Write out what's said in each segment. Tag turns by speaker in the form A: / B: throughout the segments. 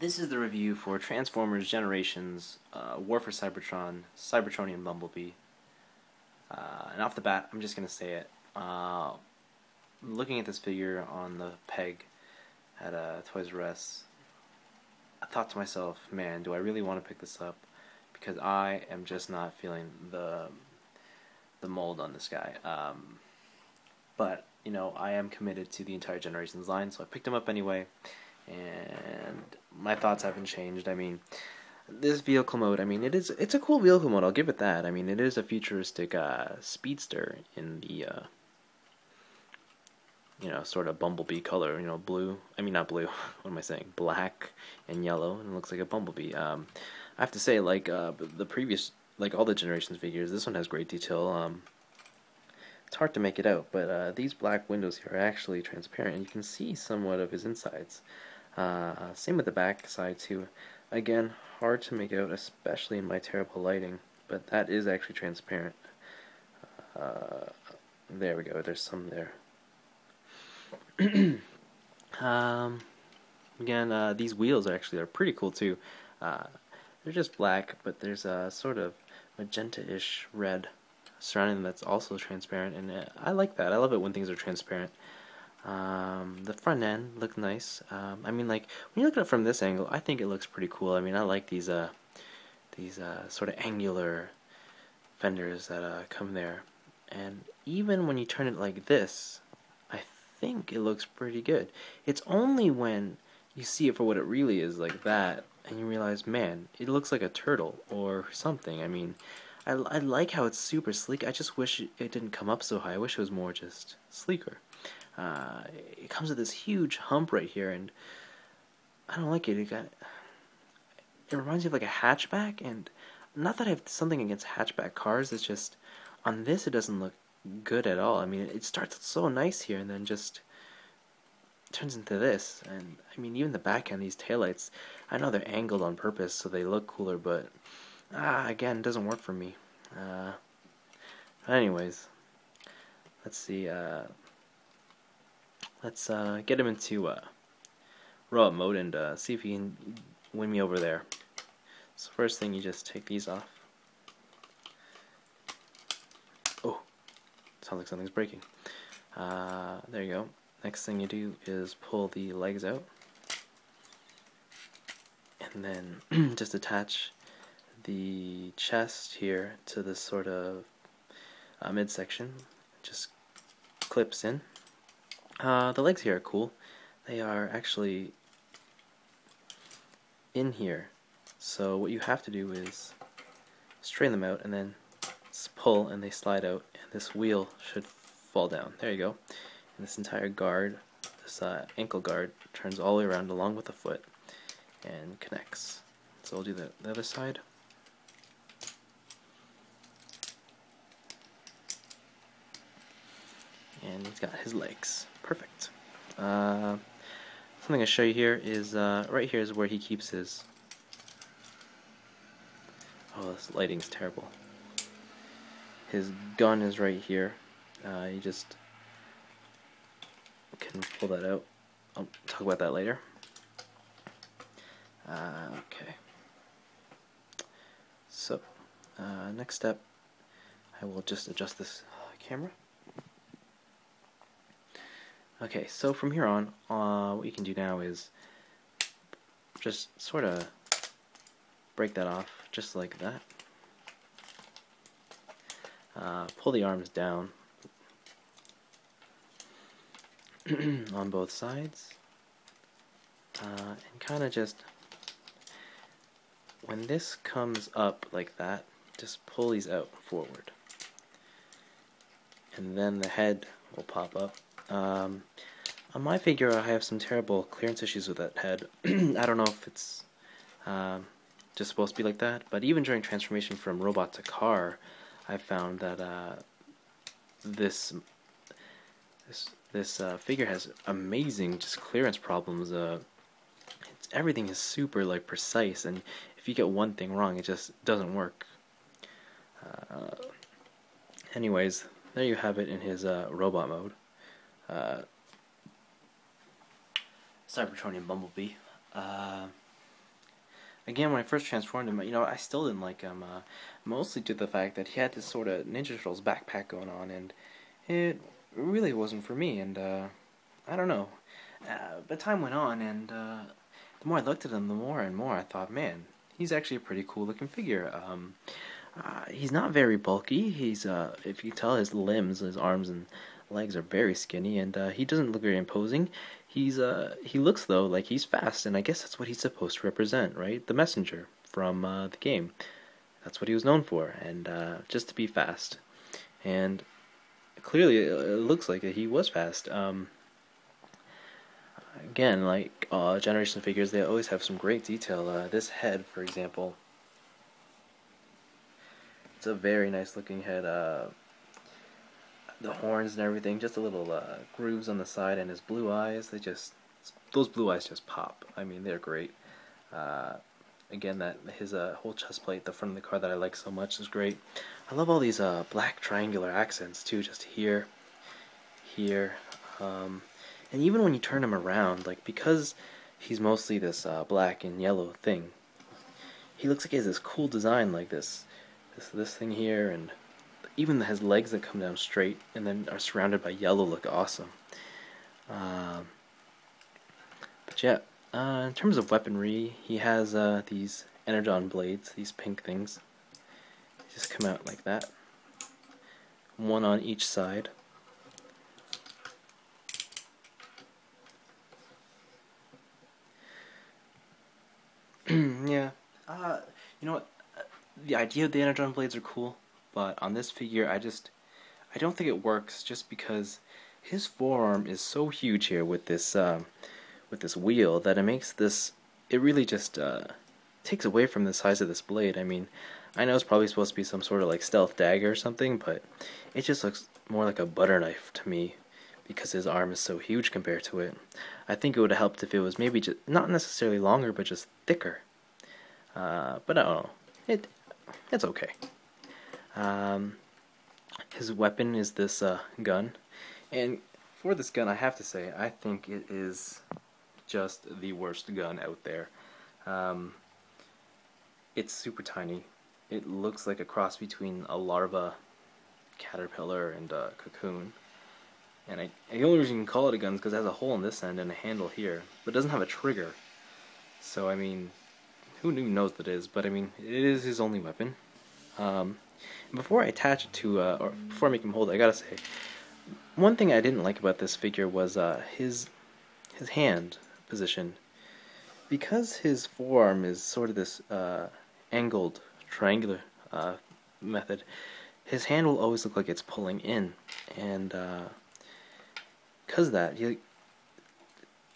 A: This is the review for Transformers Generations, War for Cybertron, Cybertronian Bumblebee. And off the bat, I'm just going to say it. Looking at this figure on the peg at Toys R Us, I thought to myself, man, do I really want to pick this up? Because I am just not feeling the mold on this guy. But, you know, I am committed to the entire Generations line, so I picked him up anyway. And my thoughts haven't changed. I mean, this vehicle mode, I mean, it's a cool vehicle mode, I'll give it that. I mean, it is a futuristic speedster in the you know, sort of bumblebee color, you know, blue. I mean, not blue. What am I saying? Black and yellow, and it looks like a bumblebee. I have to say, like the previous, like all the Generations figures, this one has great detail. It's hard to make it out, but these black windows here are actually transparent, and you can see somewhat of his insides. Same with the back side too. Again, hard to make out, especially in my terrible lighting, but that is actually transparent. There we go, there's some there. Again, these wheels are pretty cool too. They're just black, but there's a sort of magenta-ish red surrounding them that's also transparent, and I like that. I love it when things are transparent. The front end looked nice. I mean, like, when you look at it from this angle, I think it looks pretty cool. I mean, I like these sort of angular fenders that come there. And even when you turn it like this, I think it looks pretty good. It's only when you see it for what it really is, like that, and you realize, man, it looks like a turtle or something. I mean, I like how it's super sleek. I just wish it didn't come up so high. I wish it was more just sleeker. It comes with this huge hump right here, and I don't like it. It reminds me of like a hatchback, and not that I have something against hatchback cars, it's just on this it doesn't look good at all. I mean, it starts so nice here and then just turns into this. And I mean, even the back end, these taillights, I know they're angled on purpose so they look cooler, but again, it doesn't work for me. Anyways, let's see. Let's get him into robot mode and see if he can win me over there. So first thing, you just take these off. Oh, sounds like something's breaking. There you go. Next thing you do is pull the legs out, and then just attach the chest here to this sort of midsection. Just clips in. The legs here are cool. They are actually in here. So what you have to do is straighten them out and then pull, and they slide out, and this wheel should fall down. There you go. And this entire guard, this ankle guard, turns all the way around along with the foot and connects. So we'll do the other side. And he's got his legs. Perfect. Something I'll show you here is, right here is where he keeps his... Oh, this lighting's terrible. His gun is right here. You just can pull that out. I'll talk about that later. Okay. So, next step, I will just adjust this camera. Okay, so from here on, what you can do now is just sort of break that off, just like that. Pull the arms down on both sides, and kind of just, when this comes up like that, just pull these out forward, and then the head will pop up. On my figure, I have some terrible clearance issues with that head. I don't know if it's just supposed to be like that, but even during transformation from robot to car, I found that this figure has amazing just clearance problems. Everything is super like precise, and if you get one thing wrong, it just doesn't work. Anyways, there you have it in his robot mode. Cybertronian Bumblebee. again, when I first transformed him, I still didn't like him, mostly due to the fact that he had this sort of Ninja Turtles backpack going on, and it really wasn't for me, and I don't know. But time went on, and the more I looked at him, the more and more I thought, man, he's actually a pretty cool looking figure. He's not very bulky. He's, if you tell, his limbs, his arms and legs are very skinny, and he doesn't look very imposing. He looks though like he's fast, and I guess that's what he's supposed to represent, right? The messenger from the game. That's what he was known for, and just to be fast. And clearly, it looks like he was fast. Again, like generation figures, they always have some great detail. This head, for example, it's a very nice looking head. The horns and everything, just a little grooves on the side, and his blue eyes, those blue eyes just pop. I mean, they're great. Again, that his whole chest plate, the front of the car that I like so much, is great. I love all these black triangular accents too, just here, and even when you turn him around, like, because he's mostly this black and yellow thing, he looks like he has this cool design, like this thing here, and even his legs that come down straight and then are surrounded by yellow look awesome. But yeah, in terms of weaponry, he has these energon blades, these pink things. They just come out like that, one on each side. Yeah, you know what? The idea of the energon blades are cool, but on this figure, I don't think it works, just because his forearm is so huge here with this wheel that it really just takes away from the size of this blade. I mean, I know it's probably supposed to be some sort of like stealth dagger or something, but it just looks more like a butter knife to me because his arm is so huge compared to it. I think it would have helped if it was maybe just not necessarily longer, but just thicker. But I don't know. It's okay. His weapon is this gun, and for this gun, I have to say, I think it is just the worst gun out there. It's super tiny. It looks like a cross between a larva, caterpillar, and a cocoon. And the only reason you can call it a gun is because it has a hole in this end and a handle here, but it doesn't have a trigger. So, I mean, who even knows what it is? But I mean, it is his only weapon. Before I attach it to, or before I make him hold it, I gotta say, one thing I didn't like about this figure was his hand position. Because his forearm is sort of this angled, triangular method, his hand will always look like it's pulling in, and because of that,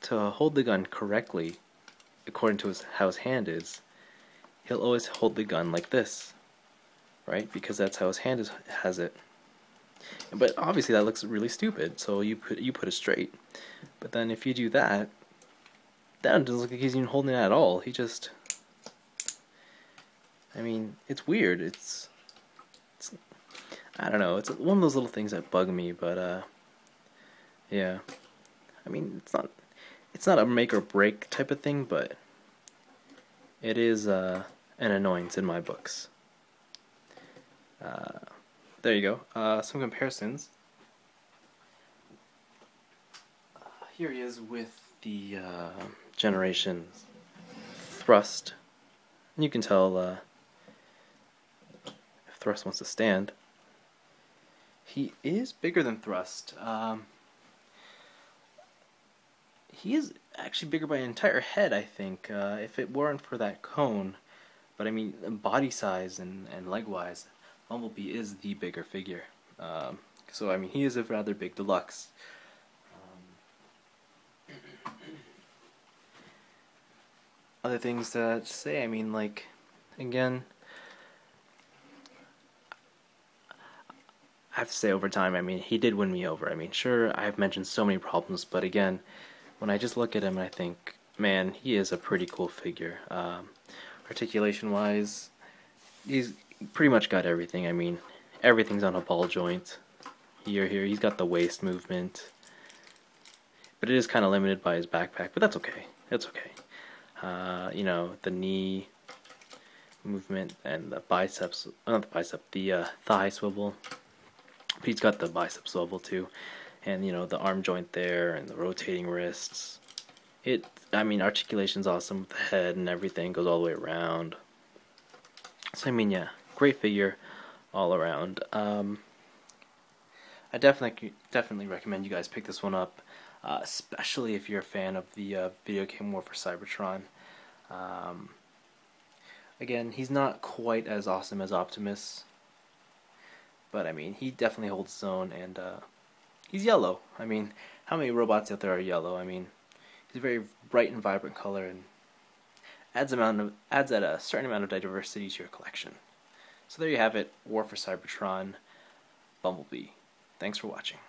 A: to hold the gun correctly, according to how his hand is, he'll always hold the gun like this, right? Because that's how his hand has it. But obviously that looks really stupid, so you put it straight. But then if you do that doesn't look like he's even holding it at all. He just, I mean, it's weird. It's I don't know. It's one of those little things that bug me, but yeah. I mean, it's not a make or break type of thing, but it is an annoyance in my books. There you go. Some comparisons. Here he is with the Generations Thrust. And you can tell if Thrust wants to stand. He is bigger than Thrust. He is actually bigger by an entire head, I think, if it weren't for that cone. But I mean, body size and leg-wise, Bumblebee is the bigger figure. So I mean, he is a rather big deluxe. Other things to say, I mean, like, again, I have to say over time, I mean, he did win me over. I mean, sure, I've mentioned so many problems, but again, when I just look at him, I think, man, he is a pretty cool figure. Articulation-wise, he's pretty much got everything. I mean, everything's on a ball joint. Here, he's got the waist movement. But it is kind of limited by his backpack, but that's okay. That's okay. You know, the knee, movement and the biceps, not the bicep, the thigh swivel. But he's got the bicep swivel too, and you know, the arm joint there and the rotating wrists. I mean, articulation's awesome with the head and everything, goes all the way around. So I mean, yeah, great figure all around. I definitely recommend you guys pick this one up, especially if you're a fan of the video game War for Cybertron. Again, he's not quite as awesome as Optimus, but I mean, he definitely holds his own, and he's yellow. I mean, how many robots out there are yellow? I mean, he's a very bright and vibrant color, and adds at a certain amount of diversity to your collection. So there you have it, War for Cybertron Bumblebee. Thanks for watching.